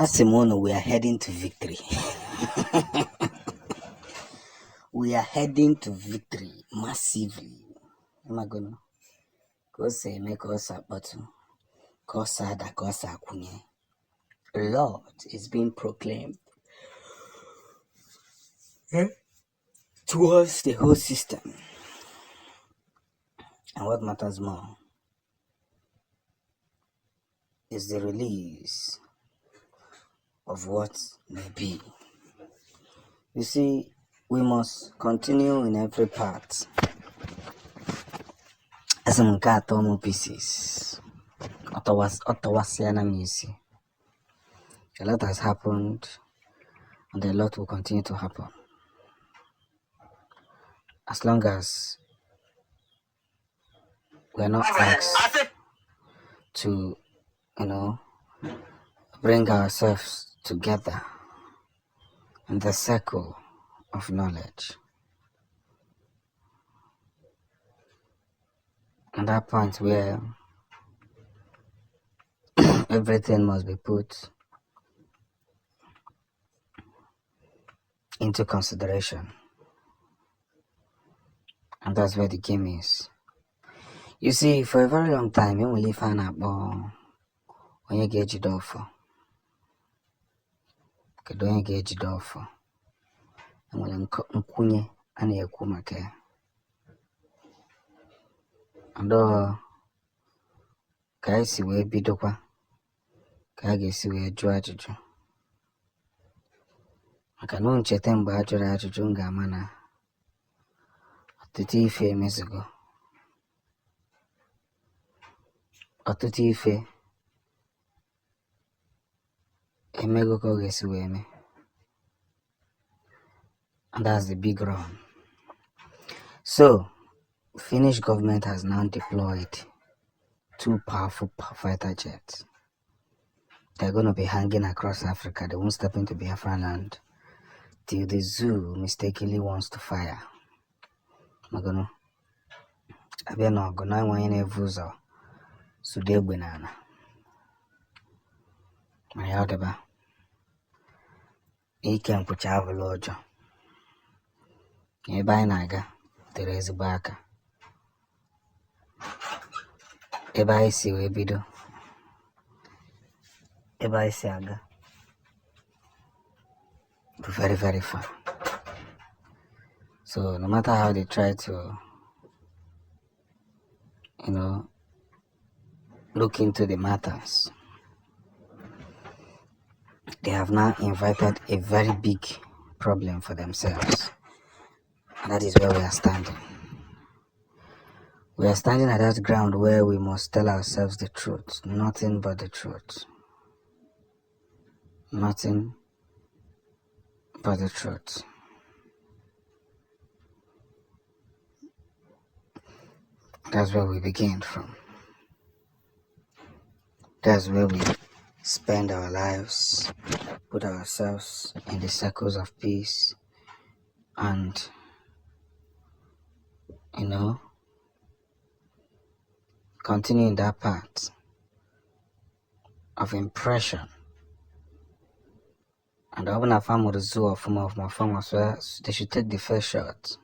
As Simone, we are heading to victory. We are heading to victory massively. Am I gonna go say make us a bottle? Kosa da kosa kunye. Lord is being proclaimed towards the whole system. And what matters more is the release of what may be. You see, we must continue in every part. As I'm got more pieces. A lot has happened, and a lot will continue to happen. As long as we're not asked to, bring ourselves together in the circle of knowledge. And that point where everything must be put into consideration. And that's where the game is. You see, for a very long time, you only find out when you get it off. When you get it off, and when you and you come and ka si wee bidokwa ka a ga-esi wee jụọ ajụjụ maka na ncheta mgbe a jụrụ ajụjụ m ga-ama na ọtụtụ ife emezigo, ọtụtụ ife emego ka ọ ga-esi wee eme. And that's the big run. So Finnish government has now deployed 2 powerful fighter jets. They're going to be hanging across Africa. They won't step into Biafran land till the zoo mistakenly wants to fire. Magono. Abia no go na wanye na evuzo. Sude gbenana. Ma ya deba. Ike mpucha avulu ojo. Ebe anyị na-aga tere ezigbo aka. Ebe anyị si wee bido. Ebe anyị si aga. Very, very far. So no matter how they try to, look into the matters, they have now invited a very big problem for themselves. And that is where we are standing. We are standing at that ground where we must tell ourselves the truth, nothing but the truth. Nothing but the truth. That's where we begin from. That's where we spend our lives, put ourselves in the circles of peace, and, continue in that path of impression. And open a farm with a zoo of my farmers where they should take the first shot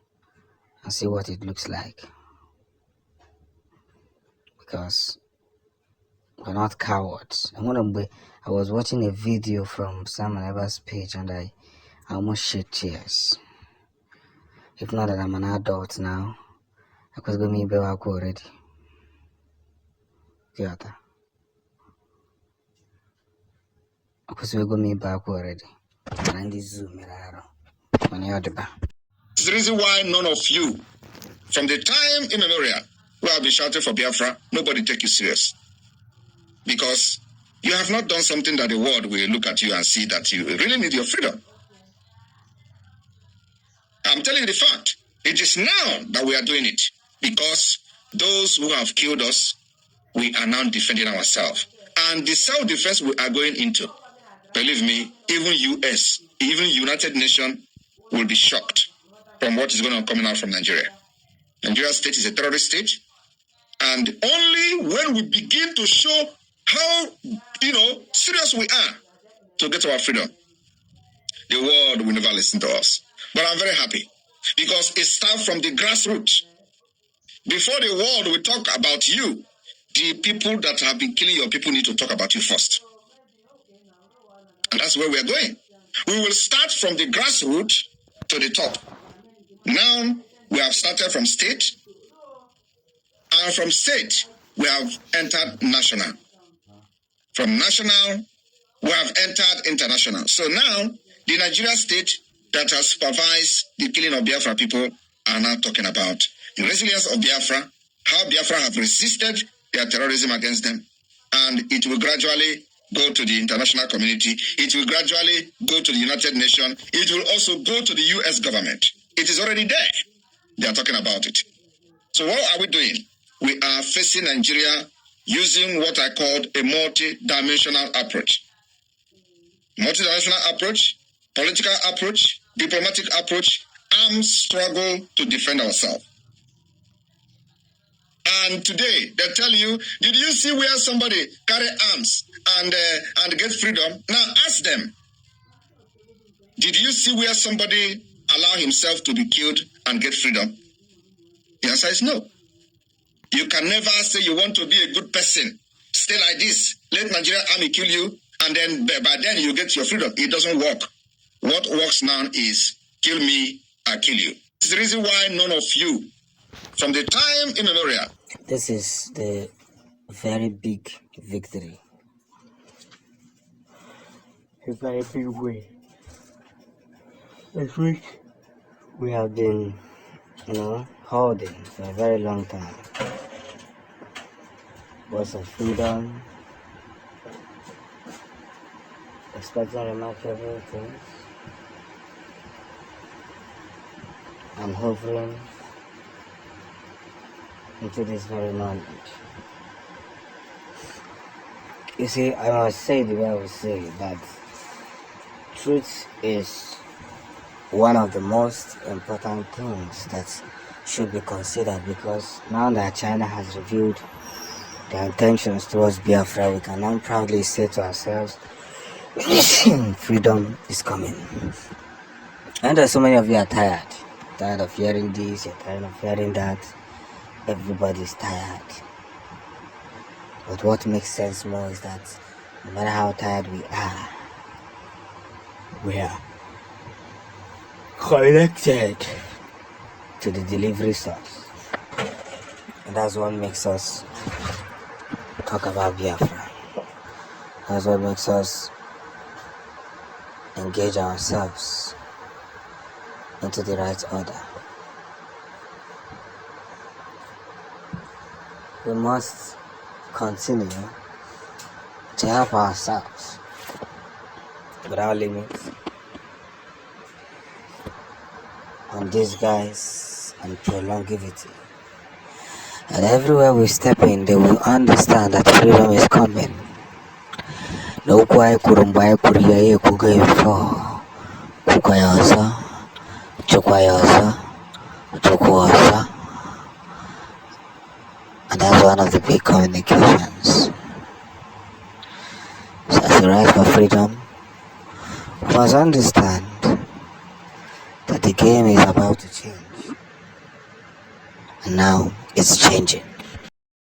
and see what it looks like. Because we're not cowards. I was watching a video from Sam and Eva's page and I almost shed tears. If not that I'm an adult now, I could go me back already. Theater. I could go me back already. And this Zoom, it's the reason why none of you, from the time immemorial, who have been shouting for Biafra, nobody take you serious. Because you have not done something that the world will look at you and see that you really need your freedom. I'm telling you the fact. It is now that we are doing it. Because those who have killed us, we are now defending ourselves. And the self-defense we are going into, believe me, even US, even United Nations will be shocked from what is going on coming out from Nigeria. Nigeria state is a terrorist state. And only when we begin to show how, serious we are, to get our freedom, the world will never listen to us. But I'm very happy because it starts from the grassroots. Before the world will talk about you, the people that have been killing your people need to talk about you first. And that's where we are going. We will start from the grassroots to the top. Now, we have started from state, and from state, we have entered national. From national, we have entered international. So now, the Nigeria state that has supervised the killing of Biafra people are now talking about the resilience of Biafra, how Biafra have resisted their terrorism against them, and it will gradually go to the international community. It will gradually go to the United Nations. It will also go to the U.S. government. It is already there. They are talking about it. So what are we doing? We are facing Nigeria using what I called a multi-dimensional approach. Multi-dimensional approach, political approach, diplomatic approach, armed struggle to defend ourselves. And today, they tell you, did you see where somebody carry arms and get freedom? Now ask them, did you see where somebody allow himself to be killed and get freedom? The answer is no. You can never say you want to be a good person. Stay like this. Let Nigerian army kill you, and then by then you get your freedom. It doesn't work. What works now is kill me, I kill you. It's the reason why none of you, from the time immemorial. This is the very big victory. A very big way. It's which we have been, holding for a very long time. Voice of freedom, expecting remarkable things, and hovering into this very moment. You see, I must say the way I would say that truth is one of the most important things that should be considered, because now that China has revealed their intentions towards Biafra, we can now proudly say to ourselves, freedom is coming. And so many of you are tired of hearing this, you're tired of hearing that. Everybody's tired. But what makes sense more is that no matter how tired we are connected to the delivery source. And that's what makes us talk about Biafra. That's what makes us engage ourselves into the right order. We must continue to help ourselves without limits, and disguise and prolongivity. And everywhere we step in, they will understand that freedom is coming. No kwai kurumbai kuriya kugayfo kukayasa chukwayasa chukwasa. And that's one of the big communications. So as we rise for freedom, we must understand that the game is about to change. And now it's changing.